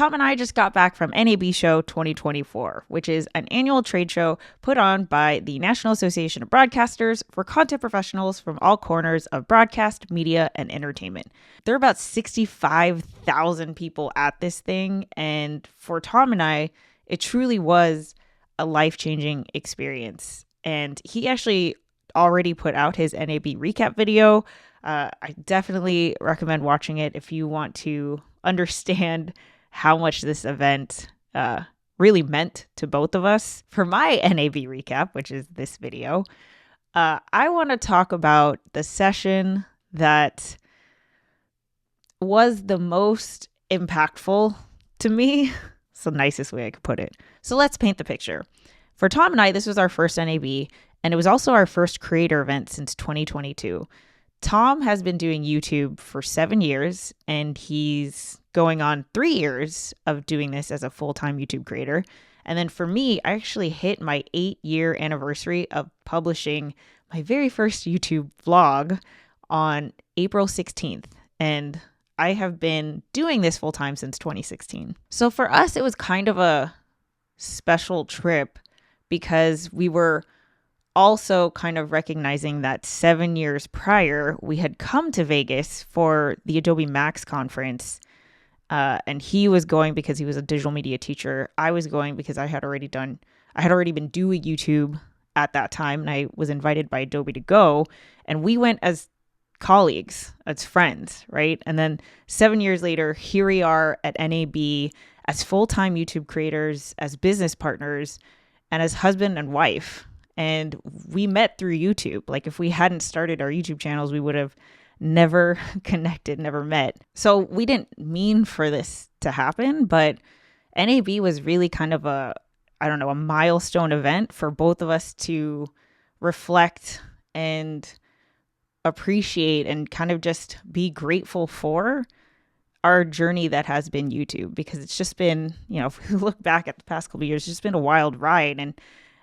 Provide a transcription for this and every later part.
Tom and I just got back from NAB Show 2024, which is an annual trade show put on by the National Association of Broadcasters for content professionals from all corners of broadcast, media, and entertainment. There are about 65,000 people at this thing, and for Tom and I, it truly was a life-changing experience. And he actually already put out his NAB recap video. I definitely recommend watching it if you want to understand how much this event really meant to both of us. For my NAB recap, which is this video, I want to talk about the session that was the most impactful to me. It's the nicest way I could put it. So let's paint the picture. For Tom and I, this was our first NAB, and it was also our first creator event since 2022. Tom has been doing YouTube for 7 years, and he's going on 3 years of doing this as a full-time YouTube creator. And then for me, I actually hit my 8-year anniversary of publishing my very first YouTube vlog on April 16th. And I have been doing this full-time since 2016. So for us, it was kind of a special trip because we were also kind of recognizing that 7 years prior, we had come to Vegas for the Adobe Max conference. And he was going because he was a digital media teacher. I was going because I had already been doing YouTube at that time, and I was invited by Adobe to go. And we went as colleagues, as friends, right? And then 7 years later, here we are at NAB as full-time YouTube creators, as business partners, and as husband and wife. And we met through YouTube. Like if we hadn't started our YouTube channels, we would have never connected, never met. So we didn't mean for this to happen, but NAB was really kind of a milestone event for both of us to reflect and appreciate and kind of just be grateful for our journey that has been YouTube, because it's just been, if we look back at the past couple of years, it's just been a wild ride. And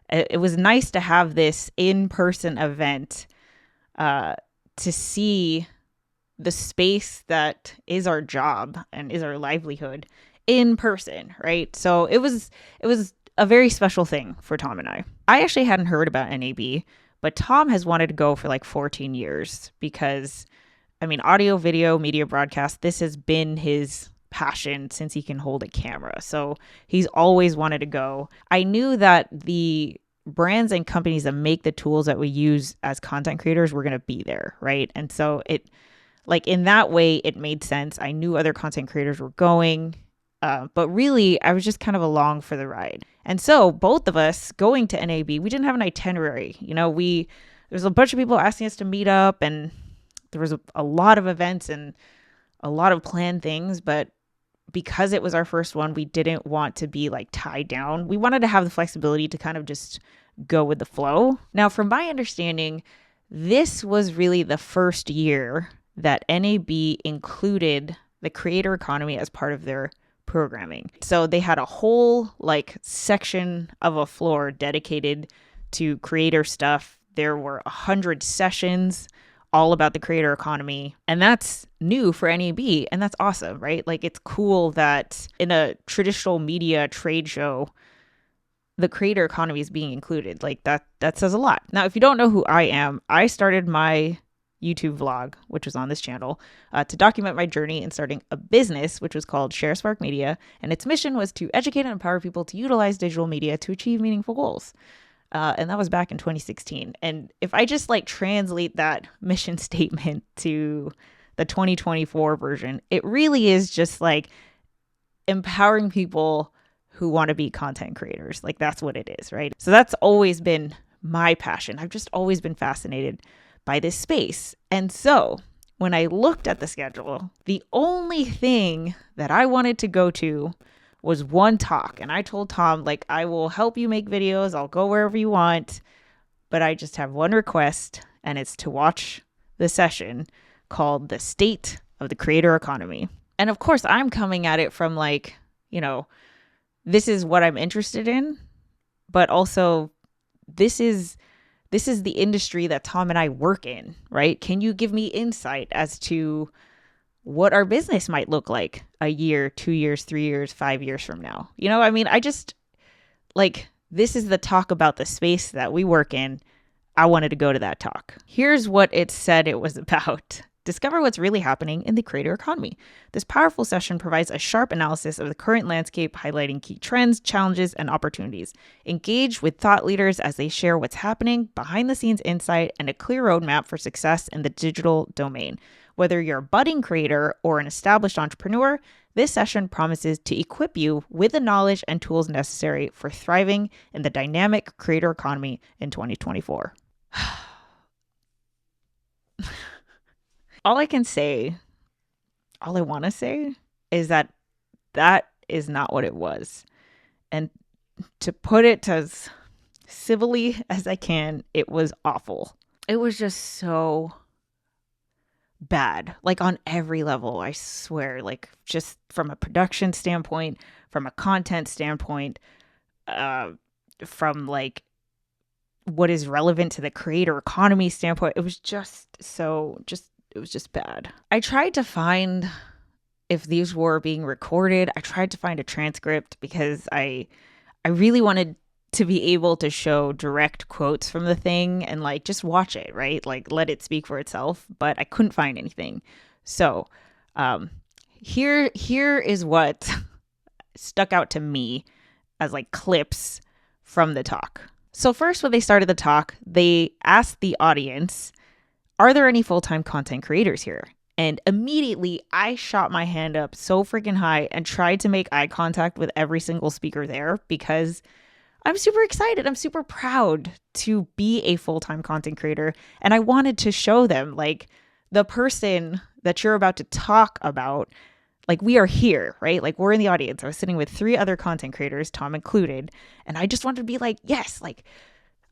it was nice to have this in-person event to see the space that is our job and is our livelihood in person, right? So it was a very special thing for Tom and I. I actually hadn't heard about NAB, but Tom has wanted to go for like 14 years because, audio, video, media broadcast, this has been his passion since he can hold a camera. So he's always wanted to go. I knew that the brands and companies that make the tools that we use as content creators were going to be there, right? And so in that way, it made sense. I knew other content creators were going, but really, I was just kind of along for the ride. And so both of us going to NAB, we didn't have an itinerary. There's a bunch of people asking us to meet up, and there was a lot of events and a lot of planned things, but because it was our first one, we didn't want to be like tied down. We wanted to have the flexibility to kind of just go with the flow. Now, from my understanding, this was really the first year that NAB included the creator economy as part of their programming. So they had a whole section of a floor dedicated to creator stuff. There were 100 sessions all about the creator economy. And that's new for NAB. And that's awesome, right? It's cool that in a traditional media trade show, the creator economy is being included. That says a lot. Now, if you don't know who I am, I started my YouTube vlog, which was on this channel, to document my journey in starting a business, which was called Share Spark Media. And its mission was to educate and empower people to utilize digital media to achieve meaningful goals. And that was back in 2016. And if I just translate that mission statement to the 2024 version, it really is just empowering people who want to be content creators. That's what it is, right? So that's always been my passion. I've just always been fascinated by this space. And so when I looked at the schedule, the only thing that I wanted to go to was one talk. And I told Tom, I will help you make videos. I'll go wherever you want. But I just have one request, and it's to watch the session called The State of the Creator Economy. And of course, I'm coming at it from this is what I'm interested in, but also this is the industry that Tom and I work in, right? Can you give me insight as to what our business might look like a year, 2 years, 3 years, 5 years from now. You know, I mean, I just like, this is the talk about the space that we work in. I wanted to go to that talk. Here's what it said it was about. Discover what's really happening in the creator economy. This powerful session provides a sharp analysis of the current landscape, highlighting key trends, challenges, and opportunities. Engage with thought leaders as they share what's happening, behind the scenes insight, and a clear roadmap for success in the digital domain. Whether you're a budding creator or an established entrepreneur, this session promises to equip you with the knowledge and tools necessary for thriving in the dynamic creator economy in 2024. All I want to say is that is not what it was. And to put it as civilly as I can, it was awful. It was just so bad, like on every level, I swear, like just from a production standpoint, from a content standpoint, from like what is relevant to the creator economy standpoint. It was just bad. I tried to find if these were being recorded. I tried to find a transcript because I really wanted to be able to show direct quotes from the thing and like just watch it, right? Like let it speak for itself, but I couldn't find anything. So here is what stuck out to me as like clips from the talk. So first, when they started the talk, they asked the audience, are there any full-time content creators here? And immediately I shot my hand up so freaking high and tried to make eye contact with every single speaker there because I'm super excited. I'm super proud to be a full-time content creator. And I wanted to show them like the person that you're about to talk about, like we are here, right? Like we're in the audience. I was sitting with 3 other content creators, Tom included. And I just wanted to be like, yes, like,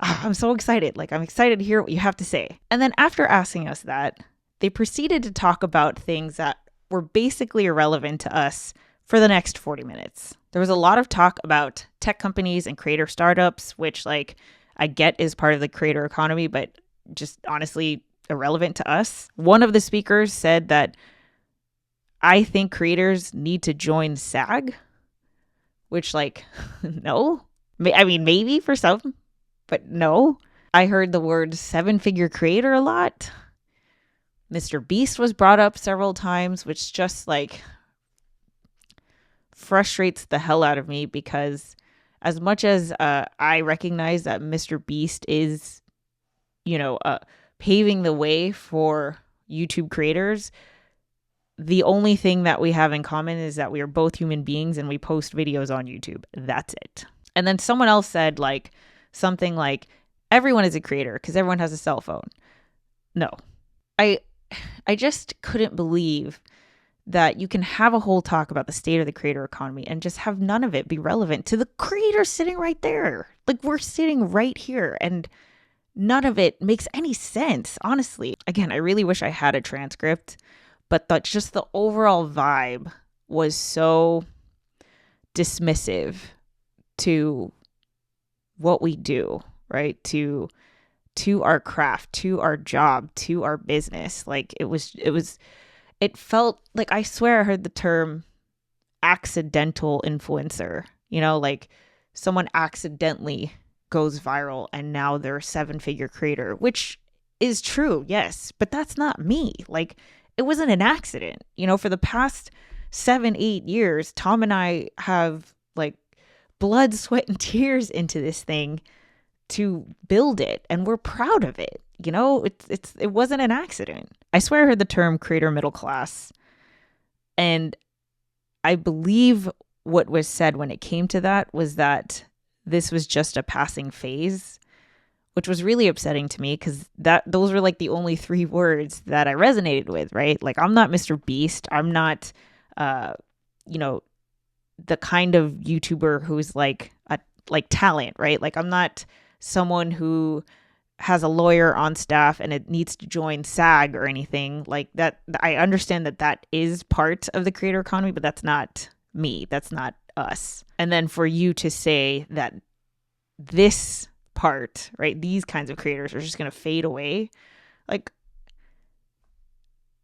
I'm so excited. Like, I'm excited to hear what you have to say. And then after asking us that, they proceeded to talk about things that were basically irrelevant to us for the next 40 minutes. There was a lot of talk about tech companies and creator startups, which like I get is part of the creator economy, but just honestly irrelevant to us. One of the speakers said that I think creators need to join SAG, which like, no. I mean, maybe for some, but no. I heard the word 7-figure creator a lot. Mr. Beast was brought up several times, which just like frustrates the hell out of me because as much as I recognize that Mr. Beast is, paving the way for YouTube creators, the only thing that we have in common is that we are both human beings and we post videos on YouTube. That's it. And then someone else said like something like, everyone is a creator because everyone has a cell phone. No, I just couldn't believe that you can have a whole talk about the state of the creator economy and just have none of it be relevant to the creators sitting right there. Like we're sitting right here and none of it makes any sense, honestly. Again, I really wish I had a transcript, but just the overall vibe was so dismissive to what we do, right? To our craft, to our job, to our business. Like it felt like, I swear I heard the term accidental influencer, like someone accidentally goes viral and now they're a 7-figure creator, which is true. Yes. But that's not me. Like it wasn't an accident, for the past 7-8 years, Tom and I have like blood, sweat, and tears into this thing to build it, and we're proud of it. It wasn't an accident. I swear I heard the term creator middle class, and I believe what was said when it came to that was that this was just a passing phase, which was really upsetting to me because those were like the only 3 words that I resonated with, right? Like I'm not Mr. Beast. I'm not, the kind of YouTuber who's like talent, right? Like I'm not someone who has a lawyer on staff and it needs to join SAG or anything like that. I understand that is part of the creator economy, but that's not me. That's not us. And then for you to say that this part, right, these kinds of creators are just going to fade away, like,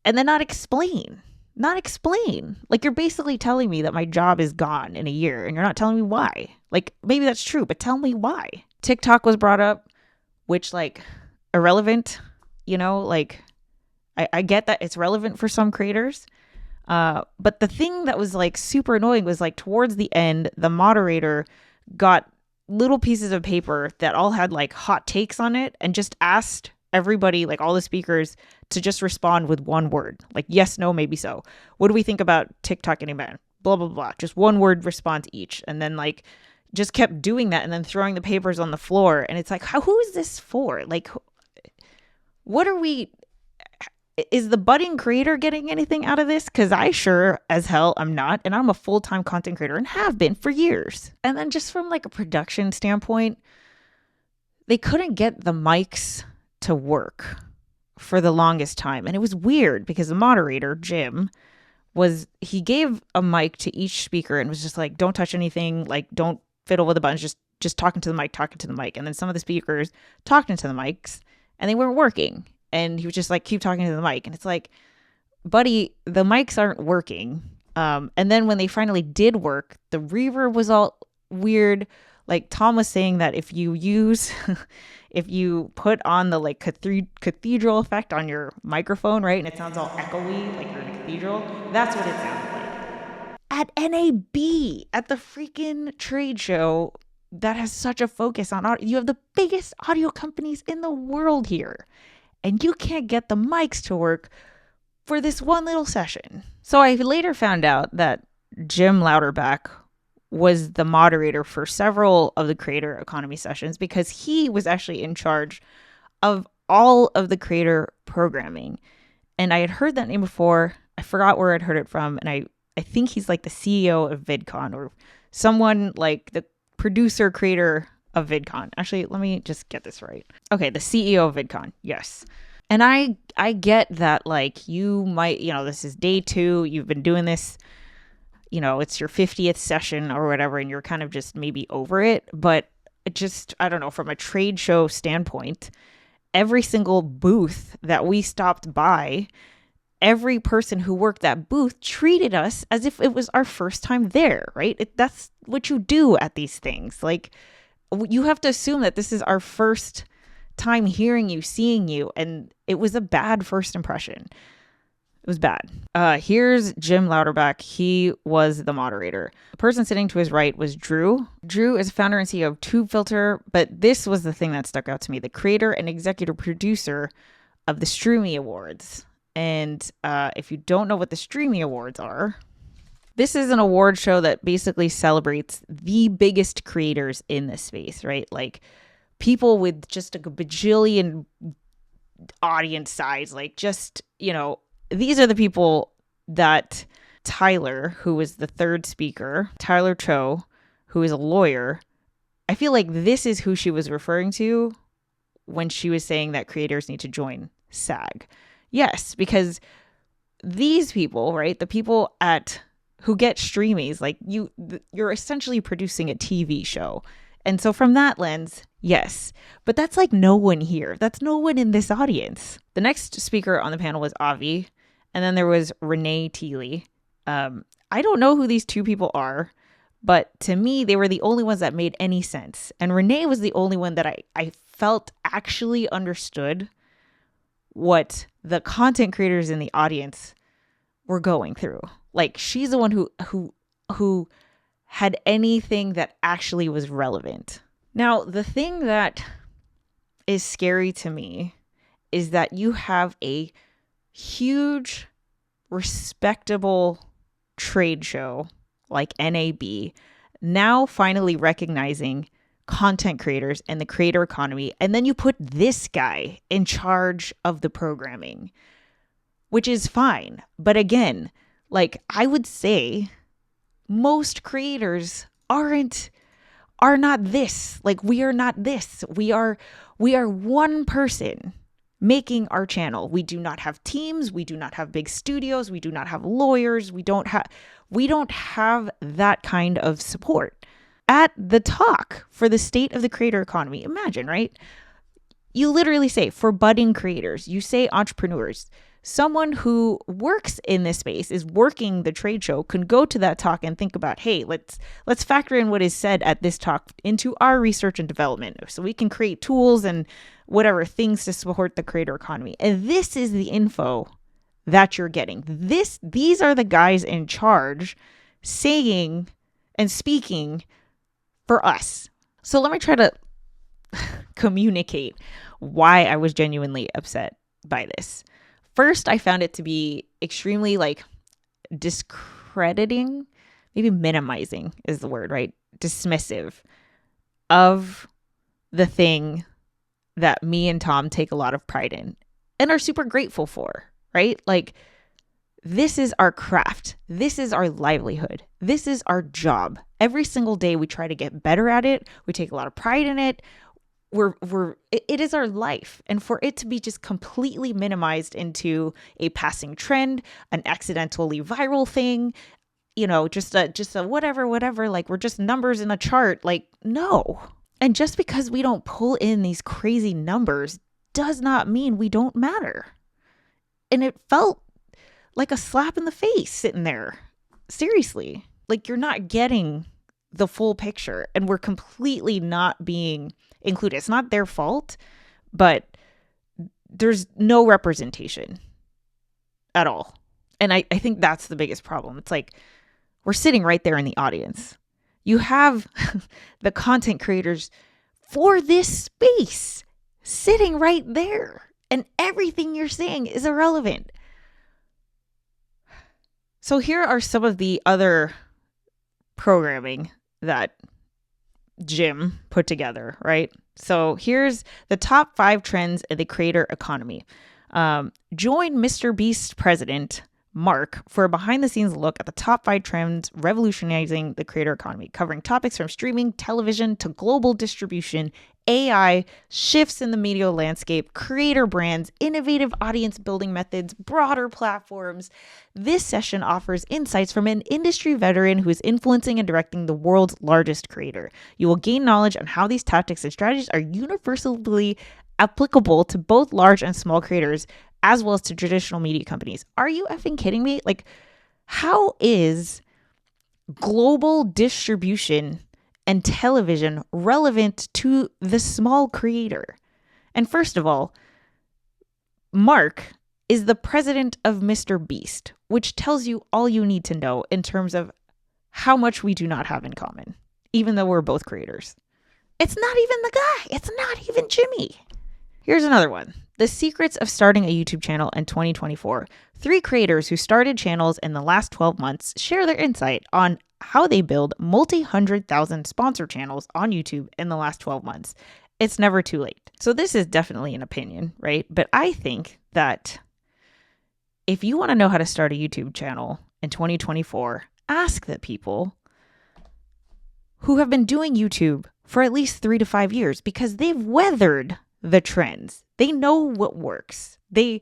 and then not explain not explain. Like, you're basically telling me that my job is gone in a year and you're not telling me why. Like, maybe that's true, but tell me why. TikTok was brought up, which, like, irrelevant, like, I get that it's relevant for some creators. But the thing that was, like, super annoying was, like, towards the end, the moderator got little pieces of paper that all had, like, hot takes on it and just asked everybody, like all the speakers, to just respond with one word, like yes, no, maybe so. What do we think about TikTok getting banned? Blah, blah, blah. Just one word response each. And then, like, just kept doing that and then throwing the papers on the floor. And it's like, who is this for? Like, what are we... Is the budding creator getting anything out of this? Because I sure as hell am not. And I'm a full-time content creator and have been for years. And then just from, like, a production standpoint, they couldn't get the mics to work for the longest time. And it was weird because the moderator, Jim, he gave a mic to each speaker and was just like, don't touch anything, like, don't fiddle with the buttons, just talking to the mic. And then some of the speakers talked into the mics and they weren't working. And he was just like, keep talking to the mic. And it's like, buddy, the mics aren't working. And then when they finally did work, the reverb was all weird. Like, Tom was saying that if you put on the, like, cathedral effect on your microphone, right, and it sounds all echoey, like you're in a cathedral, that's what it sounded like. At NAB, at the freaking trade show that has such a focus on audio, you have the biggest audio companies in the world here, and you can't get the mics to work for this one little session. So I later found out that Jim Louderback was the moderator for several of the creator economy sessions because he was actually in charge of all of the creator programming. And I had heard that name before. I forgot where I'd heard it from. And I think he's like the CEO of VidCon, or someone like the producer creator of VidCon. Actually, let me just get this right. Okay, the CEO of VidCon. Yes. And I get that, like, you might, this is day 2. You've been doing this, it's your 50th session or whatever, and you're kind of just maybe over it. But just, I don't know, from a trade show standpoint, every single booth that we stopped by, every person who worked that booth treated us as if it was our first time there, right? That's what you do at these things. Like, you have to assume that this is our first time hearing you, seeing you, and it was a bad first impression. It was bad. Here's Jim Louderback. He was the moderator. The person sitting to his right was Drew. Drew is founder and CEO of TubeFilter, but this was the thing that stuck out to me: the creator and executive producer of the Streamy Awards. And if you don't know what the Streamy Awards are, this is an award show that basically celebrates the biggest creators in this space, right? Like, people with just a bajillion audience size, like, just, these are the people that Tyler, who was the third speaker, Tyler Cho, who is a lawyer, I feel like this is who she was referring to when she was saying that creators need to join SAG. Yes, because these people, right, the people who get streamies, like, you're essentially producing a TV show. And so from that lens, yes. But that's like no one here. That's no one in this audience. The next speaker on the panel was Avi. And then there was Renee Teely. I don't know who these two people are, but to me, they were the only ones that made any sense. And Renee was the only one that I felt actually understood what the content creators in the audience were going through. Like, she's the one who had anything that actually was relevant. Now, the thing that is scary to me is that you have a huge, respectable trade show like NAB now finally recognizing content creators and the creator economy, and then you put this guy in charge of the programming, which is fine. But again, like, I would say most creators are not this. Like, we are not this. We are one person making our channel. We do not have teams. We do not have big studios. We do not have lawyers. We don't have that kind of support. At the talk for the state of the creator economy, imagine, right? You literally say, for budding creators, you say entrepreneurs, someone who works in this space, is working the trade show, can go to that talk and think about, hey, let's factor in what is said at this talk into our research and development so we can create tools and whatever things to support the creator economy. And this is the info that you're getting. These are the guys in charge saying and speaking for us. So let me try to communicate why I was genuinely upset by this. First, I found it to be extremely discrediting, maybe minimizing is the word, right? Dismissive of the thing that me and Tom take a lot of pride in and are super grateful for, right? Like, this is our craft. This is our livelihood. This is our job. Every single day we try to get better at it. We take a lot of pride in it. It is our life. And for it to be just completely minimized into a passing trend, an accidentally viral thing, just a whatever, like we're just numbers in a chart, like, no. And just because we don't pull in these crazy numbers does not mean we don't matter. And it felt like a slap in the face sitting there. Seriously, like, you're not getting the full picture and we're completely not being included. It's not their fault, but there's no representation at all. And I think that's the biggest problem. It's like, we're sitting right there in the audience. You have the content creators for this space sitting right there, and everything you're saying is irrelevant. So here are some of the other programming that Jim put together, right? So here's the top 5 trends in the creator economy. Join Mr. Beast president Mark for a behind-the-scenes look at the top 5 trends revolutionizing the creator economy, covering topics from streaming, television, to global distribution, AI, shifts in the media landscape, creator brands, innovative audience building methods, broader platforms. This session offers insights from an industry veteran who is influencing and directing the world's largest creator. You will gain knowledge on how these tactics and strategies are universally applicable to both large and small creators, as well as to traditional media companies. Are you effing kidding me? Like, how is global distribution and television relevant to the small creator? And first of all, Mark is the president of Mr. Beast, which tells you all you need to know in terms of how much we do not have in common, even though we're both creators. It's not even the guy. It's not even Jimmy. Here's another one. The secrets of starting a YouTube channel in 2024. 3 creators who started channels in the last 12 months share their insight on how they build multi-100,000 sponsor channels on YouTube in the last 12 months. It's never too late. So this is definitely an opinion, right? But I think that if you want to know how to start a YouTube channel in 2024, ask the people who have been doing YouTube for at least 3 to 5 years, because they've weathered the trends. They know what works. They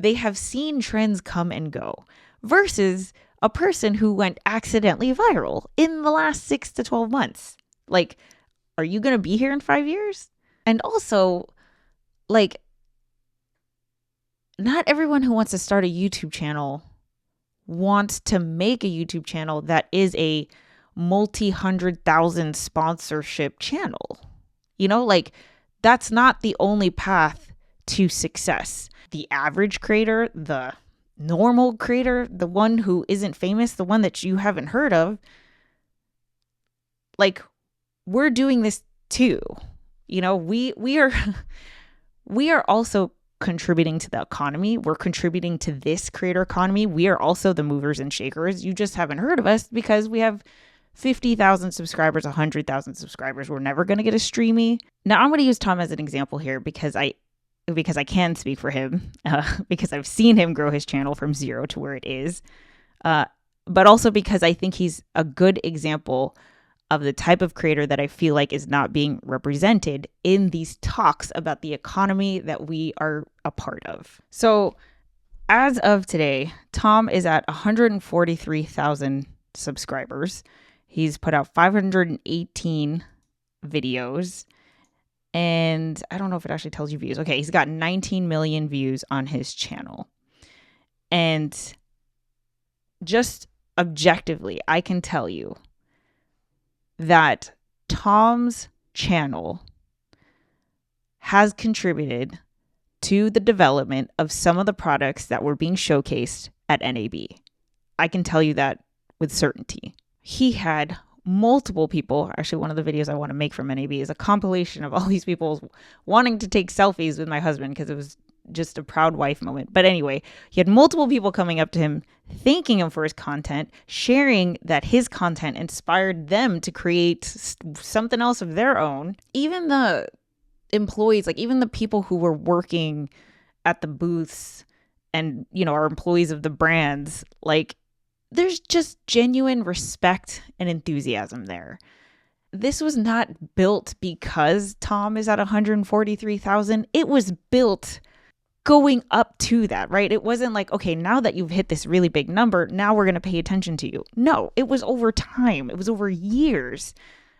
have seen trends come and go, versus a person who went accidentally viral in the last 6 to 12 months. Like, are you going to be here in 5 years? And also, like, not everyone who wants to start a YouTube channel wants to make a YouTube channel that is a multi-100,000 sponsorship channel. Like, that's not the only path to success. The average creator, the normal creator, the one who isn't famous, the one that you haven't heard of, like, we're doing this too. We are also contributing to the economy. We're contributing to this creator economy. We are also the movers and shakers. You just haven't heard of us because we have 50,000 subscribers, 100,000 subscribers. We're never going to get a streamy. Now, I'm going to use Tom as an example here because I can speak for him, because I've seen him grow his channel from 0 to where it is, but also because I think he's a good example of the type of creator that I feel like is not being represented in these talks about the economy that we are a part of. So as of today, Tom is at 143,000 subscribers. He's put out 518 videos, and I don't know if it actually tells you views. Okay, he's got 19 million views on his channel. And just objectively, I can tell you that Tom's channel has contributed to the development of some of the products that were being showcased at NAB. I can tell you that with certainty. He had multiple people. Actually, one of the videos I want to make from NAB is a compilation of all these people wanting to take selfies with my husband because it was just a proud wife moment. But anyway, he had multiple people coming up to him, thanking him for his content, sharing that his content inspired them to create something else of their own. Even the employees, like even the people who were working at the booths and, you know, are employees of the brands, like there's just genuine respect and enthusiasm there. This was not built because Tom is at 143,000. It was built going up to that, right? It wasn't like, okay, now that you've hit this really big number, now we're going to pay attention to you. No, it was over time. It was over years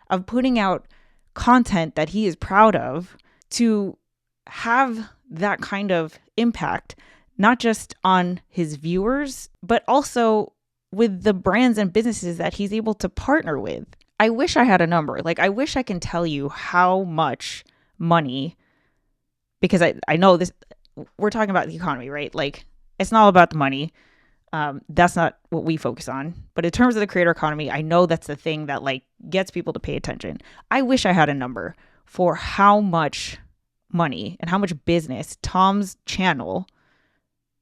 of putting out content that he is proud of to have that kind of impact, not just on his viewers, but also with the brands and businesses that he's able to partner with. I wish I had a number. Like, I wish I can tell you how much money, because I know this, we're talking about the economy, right? Like, it's not all about the money. That's not what we focus on. But in terms of the creator economy, I know that's the thing that like gets people to pay attention. I wish I had a number for how much money and how much business Tom's channel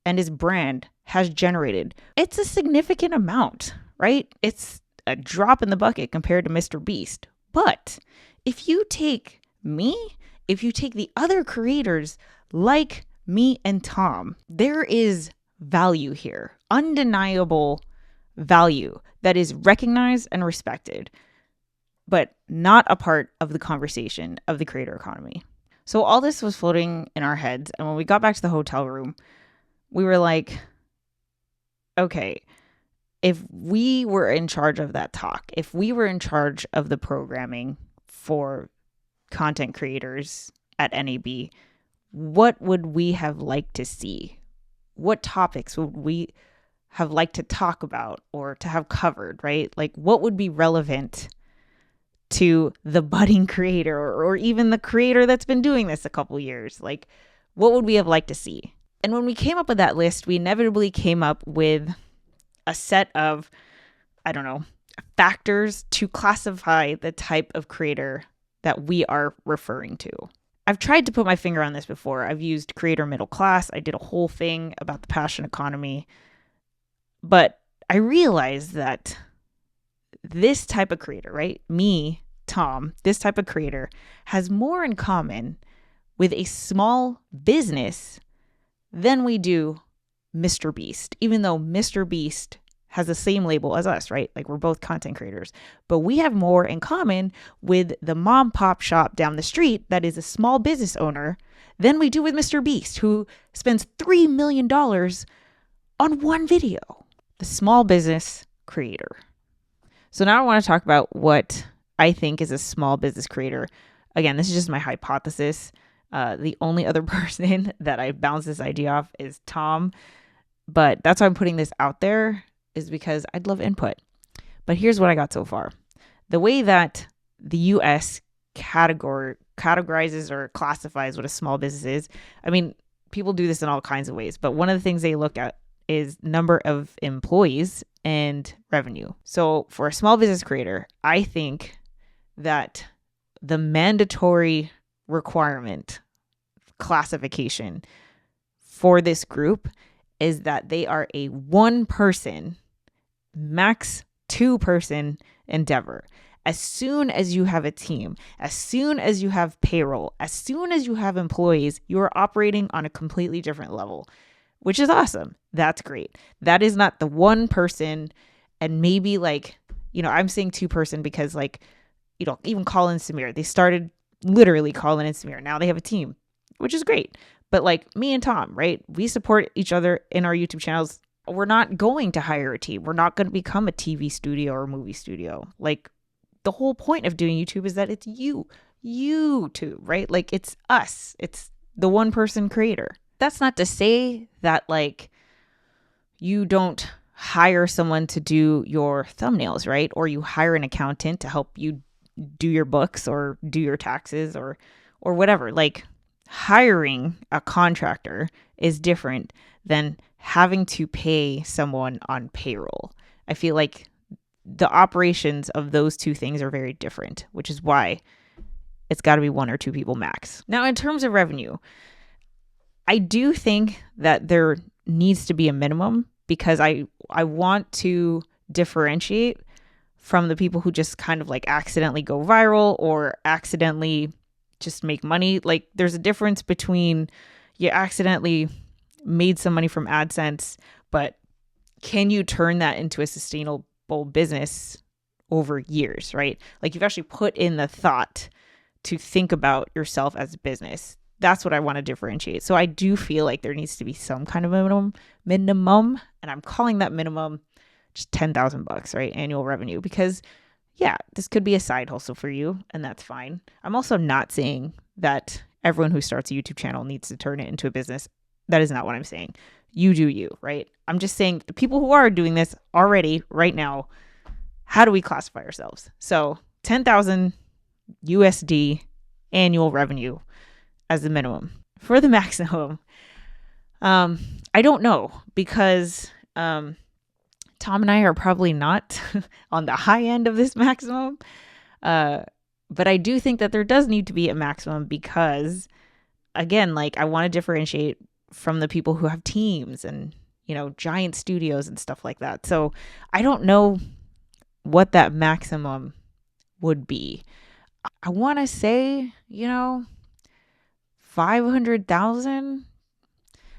and his brand has generated. It's a significant amount, right? It's a drop in the bucket compared to Mr. Beast. But if you take me, if you take the other creators like me and Tom, there is value here, undeniable value that is recognized and respected, but not a part of the conversation of the creator economy. So all this was floating in our heads. And when we got back to the hotel room, we were like, okay, if we were in charge of that talk, if we were in charge of the programming for content creators at NAB, what would we have liked to see? What topics would we have liked to talk about or to have covered, right? Like what would be relevant to the budding creator or even the creator that's been doing this a couple years? Like what would we have liked to see? And when we came up with that list, we inevitably came up with a set of, I don't know, factors to classify the type of creator that we are referring to. I've tried to put my finger on this before. I've used creator middle class. I did a whole thing about the passion economy. But I realized that this type of creator, right? Me, Tom, this type of creator has more in common with a small business than we do Mr. Beast, even though Mr. Beast has the same label as us, right? Like we're both content creators, but we have more in common with the mom pop shop down the street that is a small business owner than we do with Mr. Beast, who spends $3 million on one video. The small business creator. So now I want to talk about what I think is a small business creator. Again, this is just my hypothesis. The only other person that I bounce this idea off is Tom, but that's why I'm putting this out there, is because I'd love input. But here's what I got so far. The way that the US categorizes or classifies what a small business is, I mean, people do this in all kinds of ways, but one of the things they look at is number of employees and revenue. So for a small business creator, I think that the mandatory requirement classification for this group is that they are a 1-person, max 2-person endeavor. As soon as you have a team, as soon as you have payroll, as soon as you have employees, you are operating on a completely different level, which is awesome. That's great. That is not the 1-person and maybe like, you know, I'm saying 2-person because like, you know, even Colin and Samir, they started literally Colin and Samir. Now they have a team, which is great. But like me and Tom, right? We support each other in our YouTube channels. We're not going to hire a team. We're not going to become a TV studio or a movie studio. Like the whole point of doing YouTube is that it's you two, right? Like it's us. It's the 1-person creator. That's not to say that like You don't hire someone to do your thumbnails, right? Or you hire an accountant to help you do your books or do your taxes or whatever. Like, hiring a contractor is different than having to pay someone on payroll. I feel like the operations of those two things are very different, which is why it's got to be 1 or 2 people max. Now, in terms of revenue, I do think that there needs to be a minimum, because I want to differentiate from the people who just kind of like accidentally go viral or accidentally just make money. Like, there's a difference between you accidentally made some money from AdSense, but can you turn that into a sustainable business over years, right? Like, you've actually put in the thought to think about yourself as a business. That's what I want to differentiate. So I do feel like there needs to be some kind of minimum, and I'm calling that minimum just $10,000, right? Annual revenue, because yeah, this could be a side hustle for you, and that's fine. I'm also not saying that everyone who starts a YouTube channel needs to turn it into a business. That is not what I'm saying. You do you, right? I'm just saying the people who are doing this already right now, how do we classify ourselves? So 10,000 USD annual revenue as the minimum. For the maximum, I don't know, because Tom and I are probably not on the high end of this maximum. But I do think that there does need to be a maximum, because, again, like, I want to differentiate from the people who have teams and, you know, giant studios and stuff like that. So I don't know what that maximum would be. I want to say, you know, 500,000,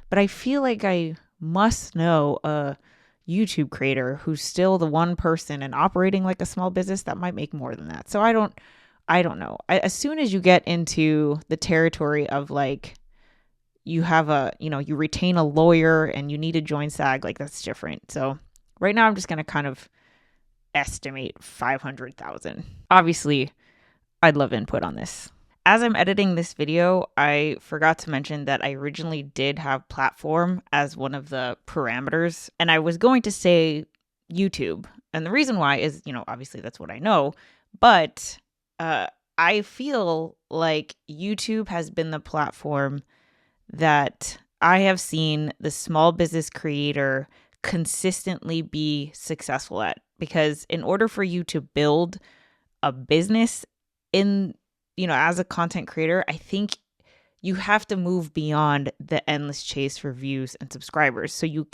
but I feel like I must know a YouTube creator who's still the one person and operating like a small business that might make more than that. So I don't know. As soon as you get into the territory of like, you have you retain a lawyer and you need to join SAG, like, that's different. So right now I'm just going to kind of estimate 500,000. Obviously, I'd love input on this. As I'm editing this video, I forgot to mention that I originally did have platform as one of the parameters, and I was going to say YouTube. And the reason why is, obviously that's what I know, but I feel like YouTube has been the platform that I have seen the small business creator consistently be successful at. Because in order for you to build a business as a content creator, I think you have to move beyond the endless chase for views and subscribers. So it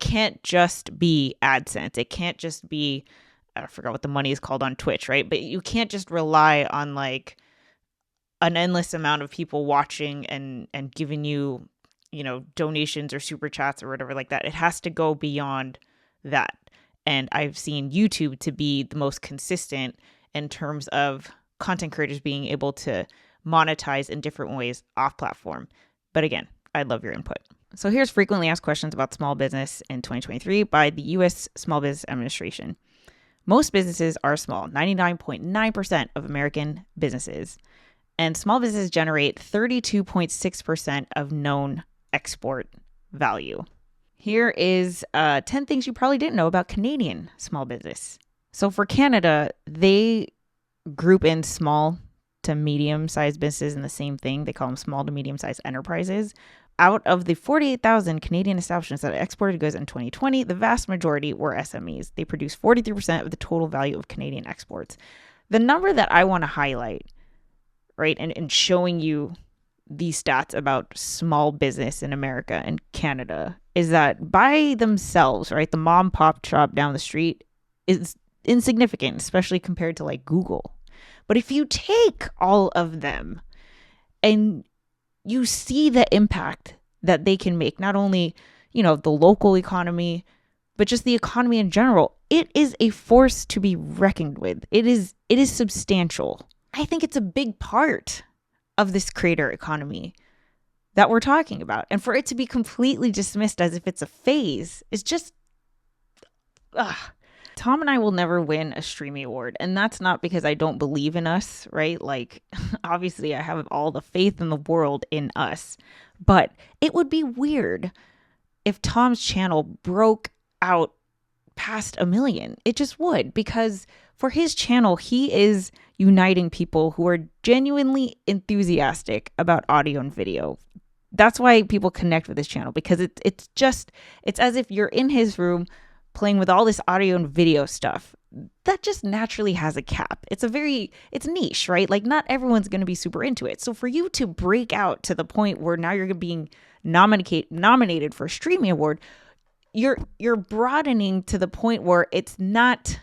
can't just be AdSense. It can't just be, I forgot what the money is called on Twitch, right? But you can't just rely on like an endless amount of people watching and giving you, donations or super chats or whatever like that. It has to go beyond that. And I've seen YouTube to be the most consistent in terms of content creators being able to monetize in different ways off platform. But again, I'd love your input. So here's frequently asked questions about small business in 2023 by the U.S. Small Business Administration. Most businesses are small, 99.9% of American businesses. And small businesses generate 32.6% of known export value. Here is 10 things you probably didn't know about Canadian small business. So for Canada, they group in small to medium-sized businesses in the same thing. They call them small to medium-sized enterprises. Out of the 48,000 Canadian establishments that exported goods in 2020, the vast majority were SMEs. They produce 43% of the total value of Canadian exports. The number that I want to highlight, right, and showing you these stats about small business in America and Canada, is that by themselves, right, the mom pop shop down the street is insignificant, especially compared to like Google. But if you take all of them and you see the impact that they can make, not only, the local economy, but just the economy in general, it is a force to be reckoned with. It is substantial. I think it's a big part of this creator economy that we're talking about. And for it to be completely dismissed as if it's a phase is just, Tom and I will never win a Streamy Award. And that's not because I don't believe in us, right? Like, obviously I have all the faith in the world in us, but it would be weird if Tom's channel broke out past 1 million. It just would, because for his channel, he is uniting people who are genuinely enthusiastic about audio and video. That's why people connect with his channel, because it's as if you're in his room playing with all this audio and video stuff. That just naturally has a cap. It's niche, right? Like, not everyone's going to be super into it. So for you to break out to the point where now you're being nominated for a streaming award, you're broadening to the point where it's not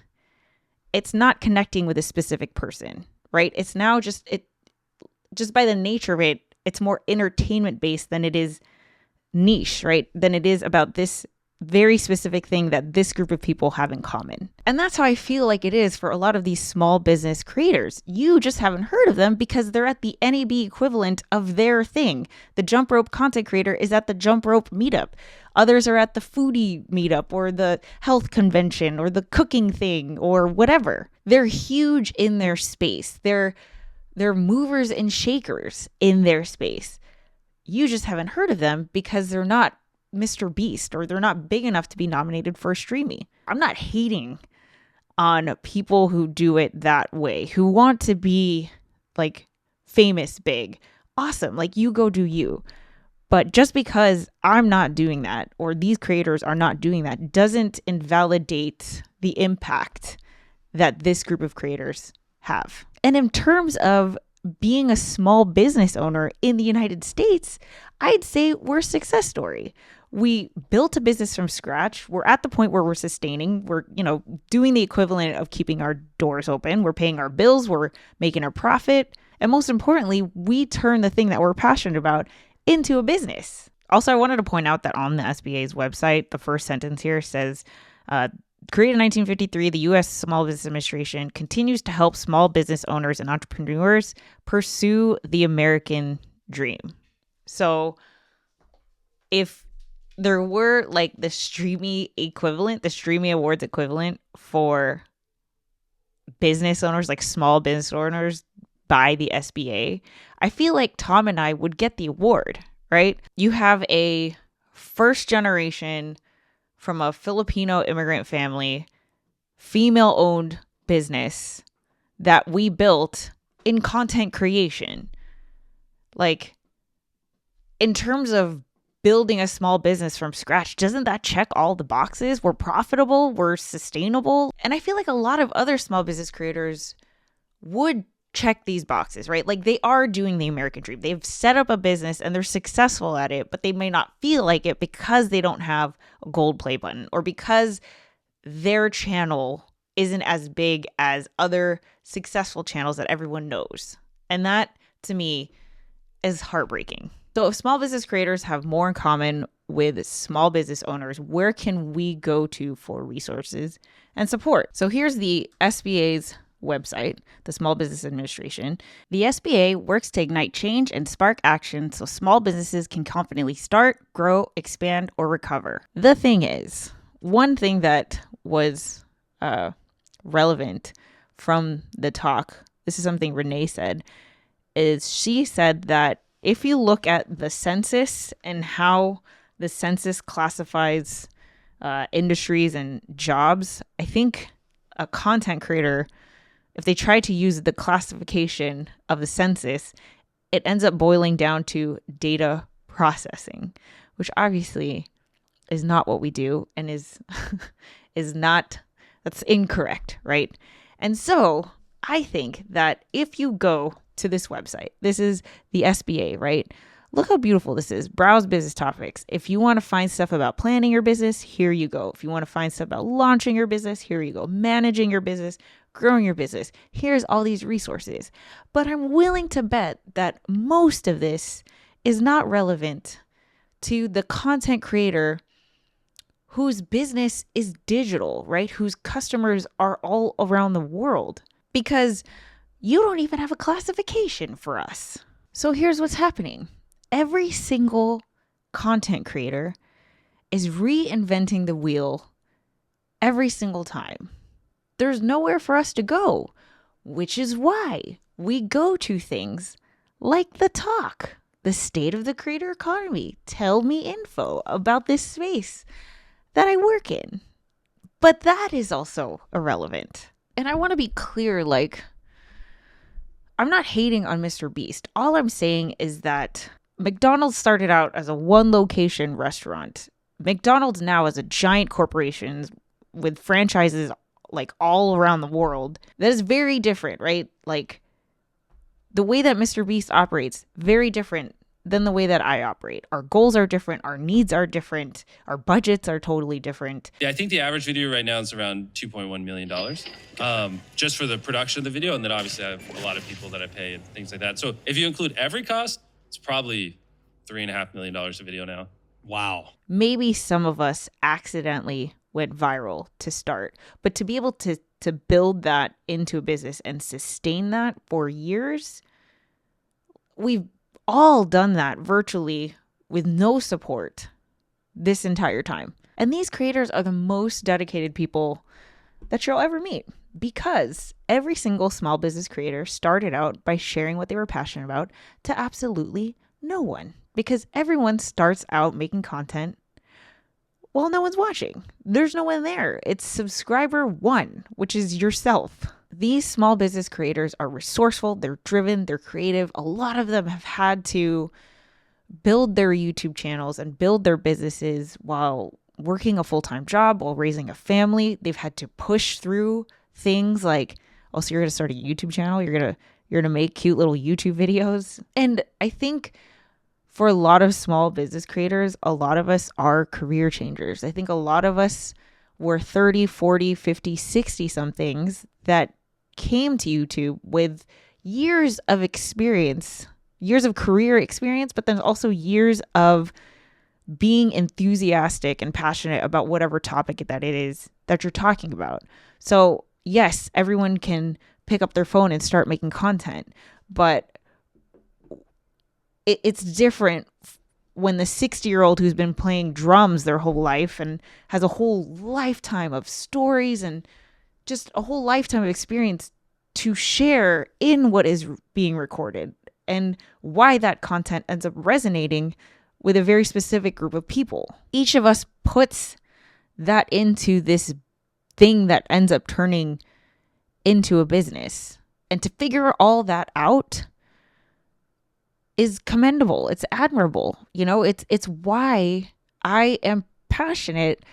connecting with a specific person, right? It's now just by the nature of it, it's more entertainment based than it is niche, right? Than it is about this very specific thing that this group of people have in common. And that's how I feel like it is for a lot of these small business creators. You just haven't heard of them because they're at the NAB equivalent of their thing. The jump rope content creator is at the jump rope meetup. Others are at the foodie meetup or the health convention or the cooking thing or whatever. They're huge in their space. They're movers and shakers in their space. You just haven't heard of them because they're not Mr. Beast, or they're not big enough to be nominated for a Streamy. I'm not hating on people who do it that way, who want to be like famous, big, awesome. Like, you go do you. But just because I'm not doing that, or these creators are not doing that, doesn't invalidate the impact that this group of creators have. And in terms of being a small business owner in the United States, I'd say we're a success story. We built a business from scratch. We're at the point where we're sustaining. We're, doing the equivalent of keeping our doors open. We're paying our bills. We're making a profit. And most importantly, we turn the thing that we're passionate about into a business. Also, I wanted to point out that on the SBA's website, the first sentence here says, created in 1953, the U.S. Small Business Administration continues to help small business owners and entrepreneurs pursue the American dream. So if there were like the Streamy Awards equivalent for business owners, like small business owners by the SBA, I feel like Tom and I would get the award, right? You have a first generation from a Filipino immigrant family, female-owned business that we built in content creation. Like, in terms of building a small business from scratch, doesn't that check all the boxes? We're profitable, we're sustainable. And I feel like a lot of other small business creators would check these boxes, right? Like, they are doing the American dream. They've set up a business and they're successful at it, but they may not feel like it because they don't have a gold play button, or because their channel isn't as big as other successful channels that everyone knows. And that, to me, is heartbreaking. So if small business creators have more in common with small business owners, where can we go to for resources and support? So here's the SBA's website, the Small Business Administration. The SBA works to ignite change and spark action so small businesses can confidently start, grow, expand, or recover. The thing is, one thing that was relevant from the talk, this is something Renee said, is she said that if you look at the census and how the census classifies industries and jobs, I think a content creator, if they try to use the classification of the census, it ends up boiling down to data processing, which obviously is not what we do and is not, that's incorrect, right? And so I think that if you go to this website, this is the SBA, right? Look how beautiful this is. Browse business topics. If you want to find stuff about planning your business, here you go. If you want to find stuff about launching your business, here you go. Managing your business, growing your business. Here's all these resources. But I'm willing to bet that most of this is not relevant to the content creator whose business is digital, right? Whose customers are all around the world, because you don't even have a classification for us. So here's what's happening. Every single content creator is reinventing the wheel every single time. There's nowhere for us to go, which is why we go to things like the talk, the state of the creator economy. Tell me info about this space that I work in. But that is also irrelevant. And I want to be clear, like, I'm not hating on Mr. Beast. All I'm saying is that McDonald's started out as a one location restaurant. McDonald's now is a giant corporation with franchises like all around the world. That is very different, right? Like the way that Mr. Beast operates, very different than the way that I operate. Our goals are different. Our needs are different. Our budgets are totally different. Yeah, I think the average video right now is around $2.1 million just for the production of the video. And then obviously I have a lot of people that I pay and things like that. So if you include every cost, it's probably $3.5 million a video now. Wow. Maybe some of us accidentally went viral to start, but to be able to build that into a business and sustain that for years, we've all done that virtually with no support this entire time. And these creators are the most dedicated people that you'll ever meet, because every single small business creator started out by sharing what they were passionate about to absolutely no one, because everyone starts out making content while no one's watching. There's no one there. It's subscriber one, which is yourself. These small business creators are resourceful, they're driven, they're creative. A lot of them have had to build their YouTube channels and build their businesses while working a full-time job, while raising a family. They've had to push through things like, oh, so you're going to start a YouTube channel? You're going to make cute little YouTube videos? And I think for a lot of small business creators, a lot of us are career changers. I think a lot of us were 30, 40, 50, 60 somethings that came to YouTube with years of experience, years of career experience, but then also years of being enthusiastic and passionate about whatever topic that it is that you're talking about. So yes, everyone can pick up their phone and start making content, but it's different when the 60-year-old who's been playing drums their whole life and has a whole lifetime of stories and just a whole lifetime of experience to share in what is being recorded, and why that content ends up resonating with a very specific group of people. Each of us puts that into this thing that ends up turning into a business. And to figure all that out is commendable. It's admirable. You know, it's why I am passionate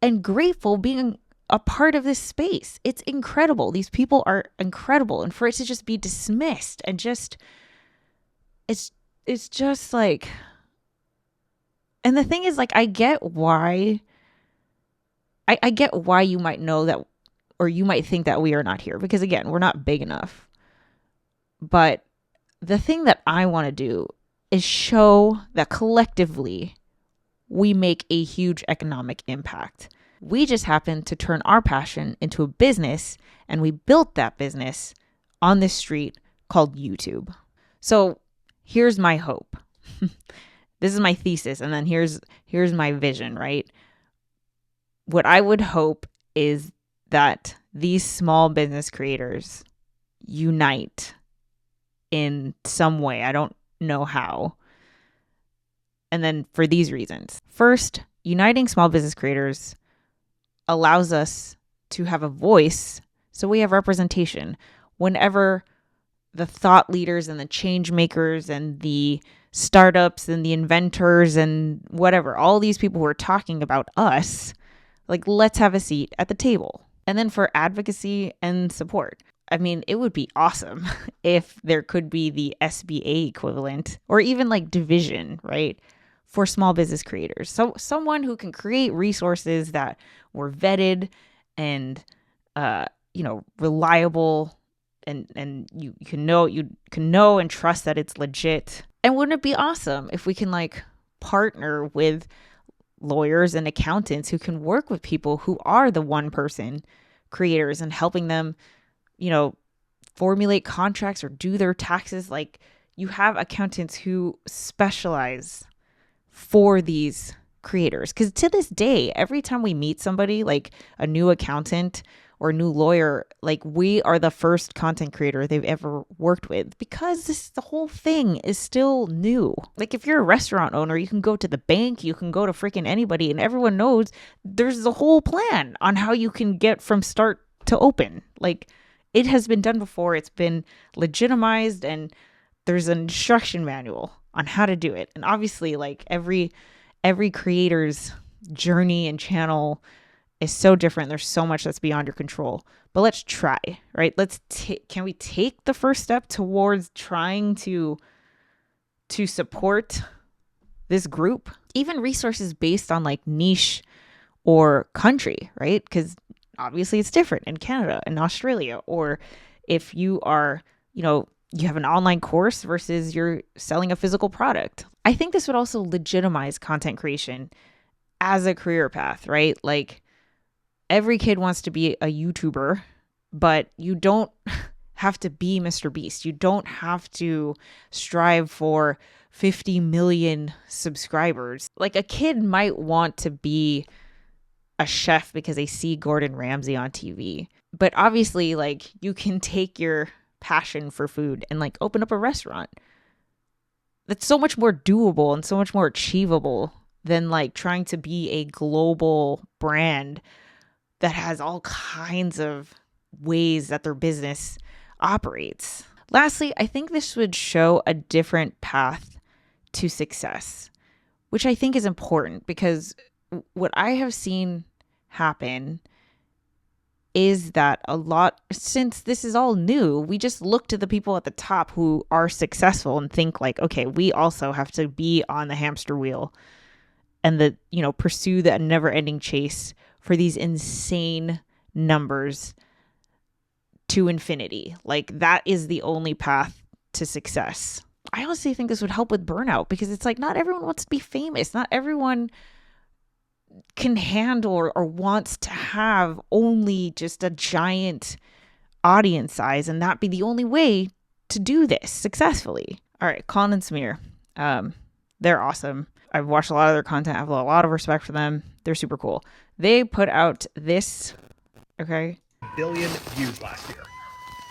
and grateful being a part of this space. It's incredible. These people are incredible. And for it to just be dismissed and just, it's just like, and the thing is, like, I get why you might know that, or you might think that we are not here, because again, we're not big enough. But the thing that I want to do is show that collectively we make a huge economic impact. We just happen to turn our passion into a business, and we built that business on this street called YouTube. So here's my hope. This is my thesis, and then here's my vision, right? What I would hope is that these small business creators unite in some way. I don't know how. And then for these reasons. First, uniting small business creators allows us to have a voice, so we have representation. Whenever the thought leaders and the change makers and the startups and the inventors and whatever, all these people who are talking about us, like, let's have a seat at the table. And then for advocacy and support, I mean, it would be awesome if there could be the SBA equivalent, or even like division, right, for small business creators. So someone who can create resources that were vetted and reliable, and you can know and trust that it's legit. And wouldn't it be awesome if we can like partner with lawyers and accountants who can work with people who are the one person creators and helping them, formulate contracts or do their taxes? Like, you have accountants who specialize for these creators. Because to this day, every time we meet somebody like a new accountant or a new lawyer, like we are the first content creator they've ever worked with because the whole thing is still new. Like if you're a restaurant owner, you can go to the bank, you can go to freaking anybody, and everyone knows there's a whole plan on how you can get from start to open. Like it has been done before, it's been legitimized, and there's an instruction manual on how to do it. And obviously, like every creator's journey and channel is so different. There's so much that's beyond your control. But let's try, right? Can we take the first step towards trying to support this group? Even resources based on like niche or country, right? Because obviously it's different in Canada and Australia. Or if you are, you have an online course versus you're selling a physical product. I think this would also legitimize content creation as a career path, right? Like every kid wants to be a YouTuber, but you don't have to be Mr. Beast. You don't have to strive for 50 million subscribers. Like a kid might want to be a chef because they see Gordon Ramsay on TV. But obviously, like you can take your passion for food and like open up a restaurant. That's so much more doable and so much more achievable than like trying to be a global brand that has all kinds of ways that their business operates. Lastly, I think this would show a different path to success, which I think is important because what I have seen happen is that a lot, since this is all new, we just look to the people at the top who are successful and think like, okay, we also have to be on the hamster wheel and pursue that never ending chase for these insane numbers to infinity. Like that is the only path to success. I honestly think this would help with burnout because it's like not everyone wants to be famous. Not everyone can handle or wants to have only just a giant audience size and that be the only way to do this successfully. All right, Colin and Samir, they're awesome. I've watched a lot of their content. I have a lot of respect for them. They're super cool. They put out this, okay, billion views last year.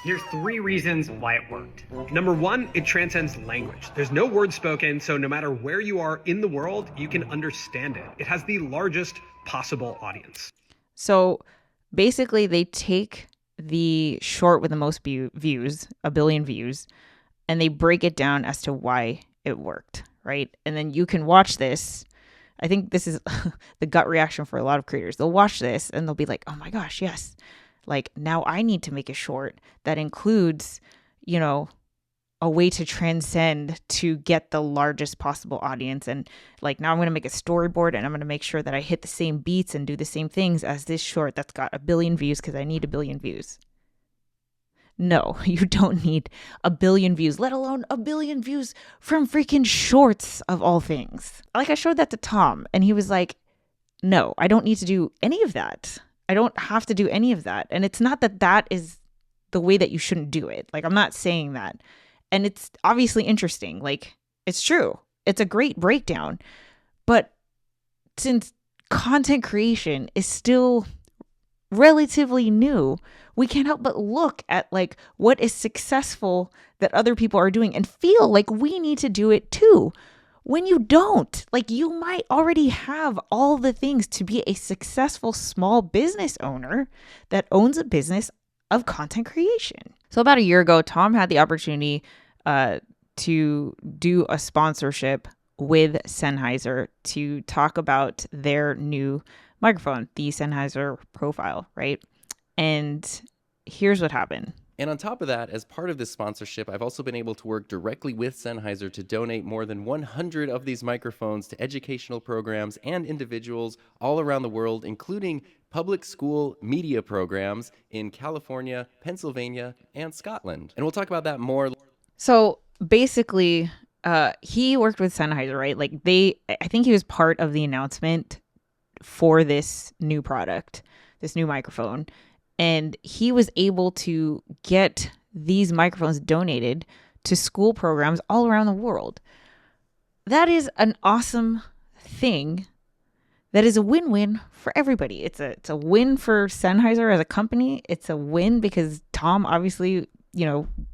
Here's 3 reasons why it worked. Number 1, it transcends language. There's no word spoken, so no matter where you are in the world, you can understand it. It has the largest possible audience. So basically they take the short with the most views, a billion views, and they break it down as to why it worked, right? And then you can watch this. I think this is the gut reaction for a lot of creators. They'll watch this and they'll be like, oh my gosh, yes. Like now I need to make a short that includes, a way to transcend to get the largest possible audience. And like now I'm going to make a storyboard and I'm going to make sure that I hit the same beats and do the same things as this short that's got a billion views because I need a billion views. No, you don't need a billion views, let alone a billion views from freaking shorts of all things. Like I showed that to Tom and he was like, no, I don't need to do any of that. I don't have to do any of that. And it's not that is the way that you shouldn't do it. Like, I'm not saying that. And it's obviously interesting. Like, it's true. It's a great breakdown. But since content creation is still relatively new, we can't help but look at like what is successful that other people are doing and feel like we need to do it too. When you don't, like you might already have all the things to be a successful small business owner that owns a business of content creation. So about a year ago, Tom had the opportunity to do a sponsorship with Sennheiser to talk about their new microphone, the Sennheiser Profile, right? And here's what happened. And on top of that, as part of this sponsorship, I've also been able to work directly with Sennheiser to donate more than 100 of these microphones to educational programs and individuals all around the world, including public school media programs in California, Pennsylvania, and Scotland. And we'll talk about that more. So basically, he worked with Sennheiser, right? Like I think he was part of the announcement for this new product, this new microphone. And he was able to get these microphones donated to school programs all around the world. That is an awesome thing that is a win-win for everybody. It's a win for Sennheiser as a company. It's a win because Tom obviously,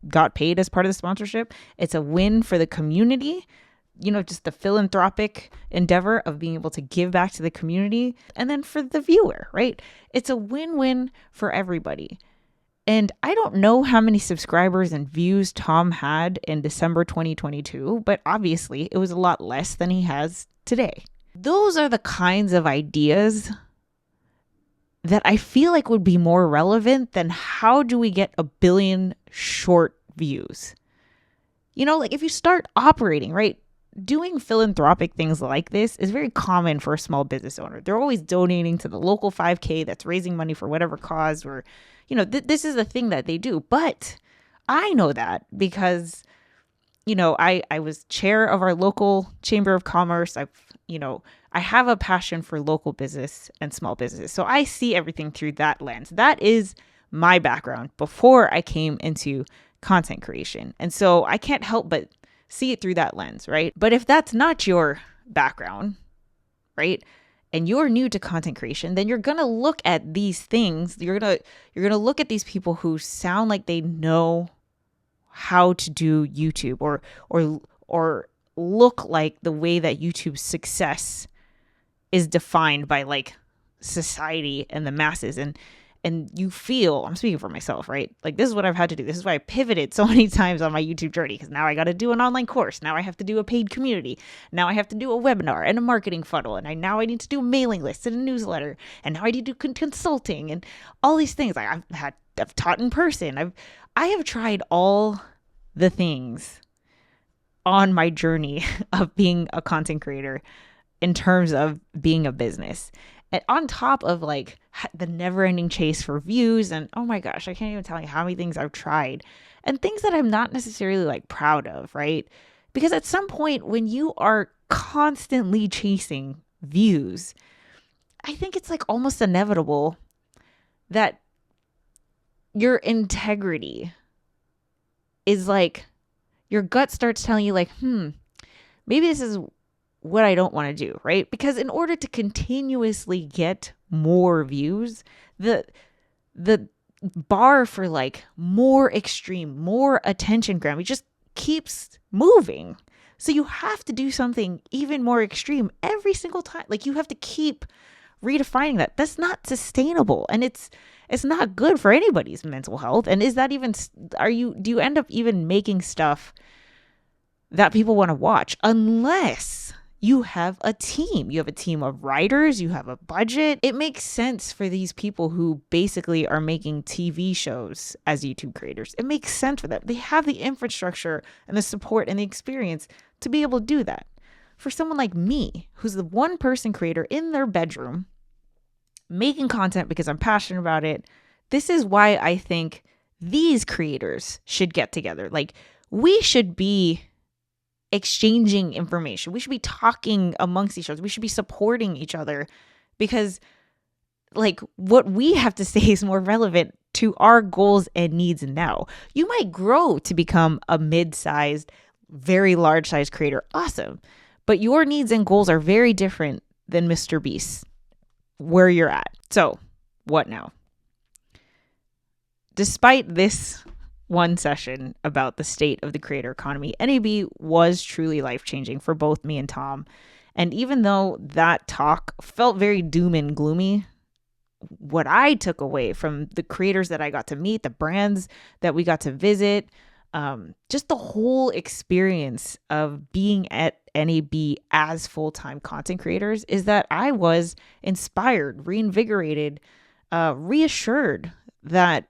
got paid as part of the sponsorship. It's a win for the community, just the philanthropic endeavor of being able to give back to the community. And then for the viewer, right? It's a win-win for everybody. And I don't know how many subscribers and views Tom had in December 2022, but obviously it was a lot less than he has today. Those are the kinds of ideas that I feel like would be more relevant than how do we get 1 billion short views? Like if you start operating, right? Doing philanthropic things like this is very common for a small business owner. They're always donating to the local 5K that's raising money for whatever cause, or, this is the thing that they do. But I know that because, I was chair of our local chamber of commerce. I have a passion for local business and small businesses. So I see everything through that lens. That is my background before I came into content creation. And so I can't help but see it through that lens, right? But if that's not your background, right, and you're new to content creation, then you're going to look at these things. You're going to look at these people who sound like they know how to do YouTube or look like the way that YouTube's success is defined by like society and the masses. And you feel, I'm speaking for myself, right? Like this is what I've had to do. This is why I pivoted so many times on my YouTube journey, because now I got to do an online course. Now I have to do a paid community. Now I have to do a webinar and a marketing funnel. And now I need to do a mailing list and a newsletter. And now I need to do consulting and all these things. Like I've taught in person. I have tried all the things on my journey of being a content creator in terms of being a business. And on top of like the never ending chase for views and oh my gosh, I can't even tell you how many things I've tried and things that I'm not necessarily like proud of, right? Because at some point when you are constantly chasing views, I think it's like almost inevitable that your integrity is like, your gut starts telling you like, maybe this is what I don't want to do, right? Because in order to continuously get more views, the bar for like more extreme, more attention grabbing just keeps moving. So you have to do something even more extreme every single time. Like you have to keep redefining that. That's not sustainable, and it's not good for anybody's mental health. And is that even, do you end up even making stuff that people want to watch unless you have a team? You have a team of writers, you have a budget. It makes sense for these people who basically are making TV shows as YouTube creators. It makes sense for them. They have the infrastructure and the support and the experience to be able to do that. For someone like me, who's the one person creator in their bedroom, making content because I'm passionate about it, this is why I think these creators should get together. Like we should be exchanging information. We should be talking amongst each other. We should be supporting each other because like what we have to say is more relevant to our goals and needs now. You might grow to become a mid-sized, very large-sized creator. Awesome. But your needs and goals are very different than Mr. Beast, where you're at. So what now? Despite this one session about the state of the creator economy, NAB was truly life-changing for both me and Tom. And even though that talk felt very doom and gloomy, what I took away from the creators that I got to meet, the brands that we got to visit, just the whole experience of being at NAB as full-time content creators is that I was inspired, reinvigorated, reassured that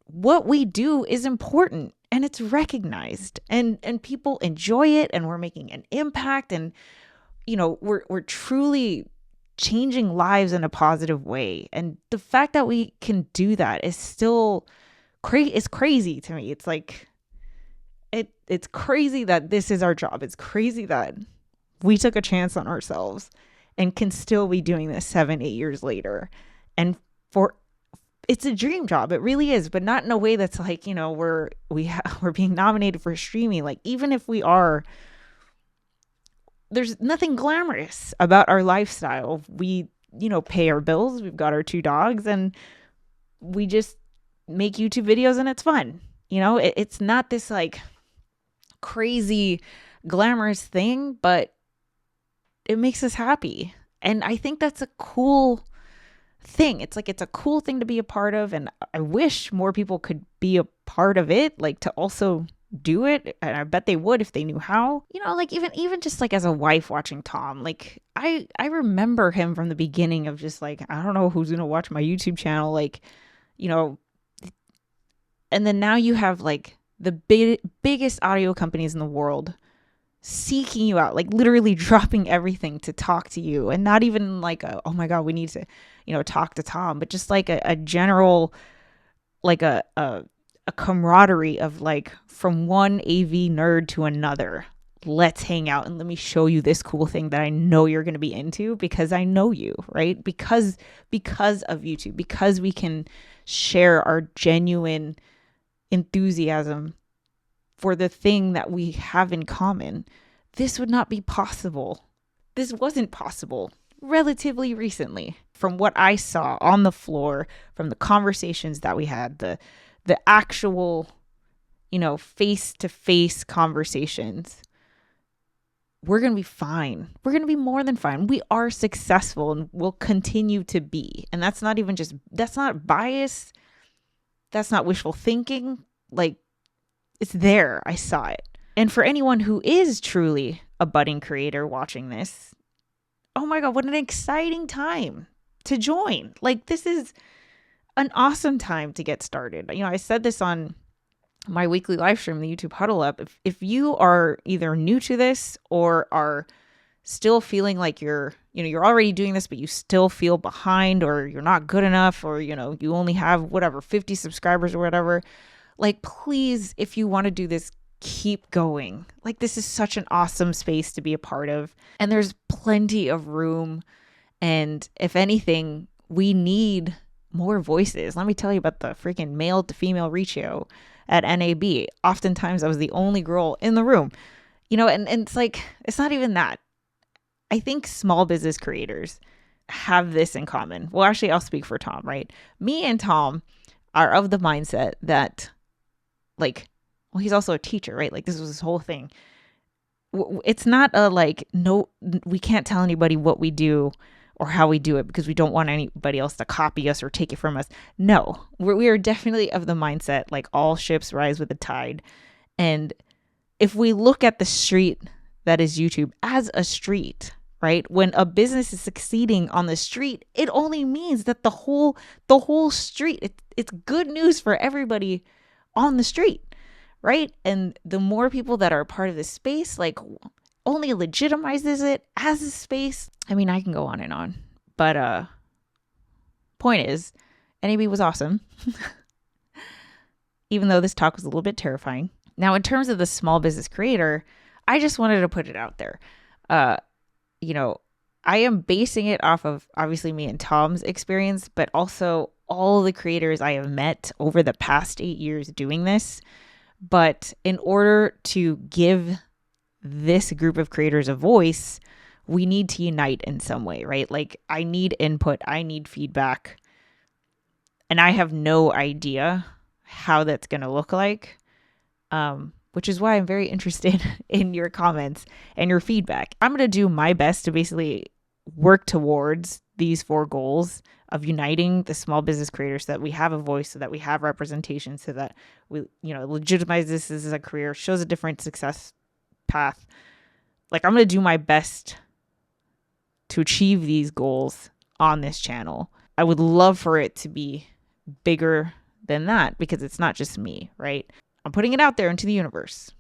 what we do is important and it's recognized and people enjoy it and we're making an impact and we're truly changing lives in a positive way. And the fact that we can do that is still it's crazy to me. It's like it's crazy that this is our job. It's crazy that we took a chance on ourselves and can still be doing this 7-8 years later. And it's a dream job. It really is, but not in a way that's like, we're being nominated for streaming. Like even if we are, there's nothing glamorous about our lifestyle. We, pay our bills. We've got our 2 dogs, and we just make YouTube videos, and it's fun. It's not this like crazy glamorous thing, but it makes us happy. And I think that's a cool thing. It's a cool thing to be a part of. And I wish more people could be a part of it, like to also do it. And I bet they would if they knew how. Like even just like as a wife watching Tom, like I remember him from the beginning of just like, I don't know who's going to watch my YouTube channel. Like, and then now you have like the biggest audio companies in the world seeking you out, like literally dropping everything to talk to you, and not even like oh my god, we need to talk to Tom, but just like a general like a camaraderie of like from one AV nerd to another. Let's hang out and let me show you this cool thing that I know you're going to be into because I know you, right? Because of YouTube, because we can share our genuine enthusiasm for the thing that we have in common. This would not be possible. This wasn't possible relatively recently. From what I saw on the floor, from the conversations that we had, the actual, face-to-face conversations, we're going to be fine. We're going to be more than fine. We are successful and will continue to be. And that's not even that's not bias. That's not wishful thinking. Like, it's there. I saw it. And for anyone who is truly a budding creator watching this, oh my God, what an exciting time to join. Like, this is an awesome time to get started. I said this on my weekly live stream, the YouTube Huddle Up. If you are either new to this or are still feeling like you're already doing this, but you still feel behind, or you're not good enough, or, you only have 50 subscribers or whatever, like, please, if you want to do this, keep going. Like, this is such an awesome space to be a part of. And there's plenty of room. And if anything, we need more voices. Let me tell you about the freaking male to female ratio at NAB. Oftentimes I was the only girl in the room, and it's like, it's not even that. I think small business creators have this in common. Well, actually, I'll speak for Tom, right? Me and Tom are of the mindset that, like, well, he's also a teacher, right? Like, this was his whole thing. It's not a like, no, we can't tell anybody what we do or how we do it because we don't want anybody else to copy us or take it from us. No, we are definitely of the mindset, like, all ships rise with the tide. And if we look at the street that is YouTube as a street, right? When a business is succeeding on the street, it only means that the whole street, it's good news for everybody on the street, right? And the more people that are a part of this space, like, only legitimizes it as a space. I mean, I can go on and on, but point is, NAB was awesome. Even though this talk was a little bit terrifying. Now, in terms of the small business creator, I just wanted to put it out there. I am basing it off of obviously me and Tom's experience, but also all the creators I have met over the past 8 years doing this. But in order to give this group of creators a voice, we need to unite in some way, right? Like, I need input, I need feedback, and I have no idea how that's going to look like, which is why I'm very interested in your comments and your feedback. I'm going to do my best to basically work towards these 4 goals of uniting the small business creators so that we have a voice, so that we have representation, so that we, legitimize this as a career, shows a different success path. Like, I'm going to do my best to achieve these goals on this channel. I would love for it to be bigger than that because it's not just me, right? I'm putting it out there into the universe,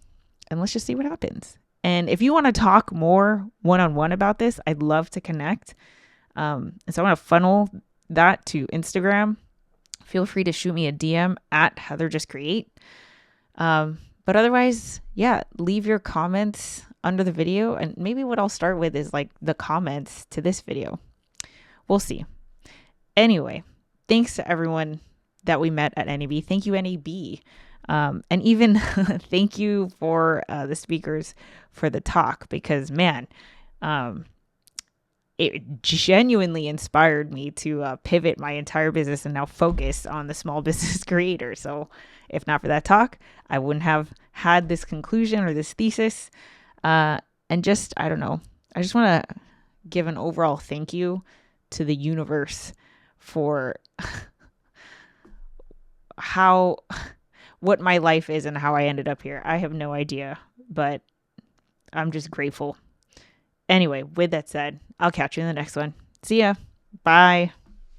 and let's just see what happens. And if you want to talk more one-on-one about this, I'd love to connect. And so I want to funnel that to Instagram. Feel free to shoot me a DM at HeatherJustCreate. But otherwise, yeah, leave your comments under the video. And maybe what I'll start with is like the comments to this video. We'll see. Anyway, thanks to everyone that we met at NAB. Thank you, NAB. And even thank you for the speakers for the talk, because man, It genuinely inspired me to pivot my entire business and now focus on the small business creator. So if not for that talk, I wouldn't have had this conclusion or this thesis. And just, I don't know, I just want to give an overall thank you to the universe for what my life is and how I ended up here. I have no idea, but I'm just grateful. Anyway, with that said, I'll catch you in the next one. See ya. Bye.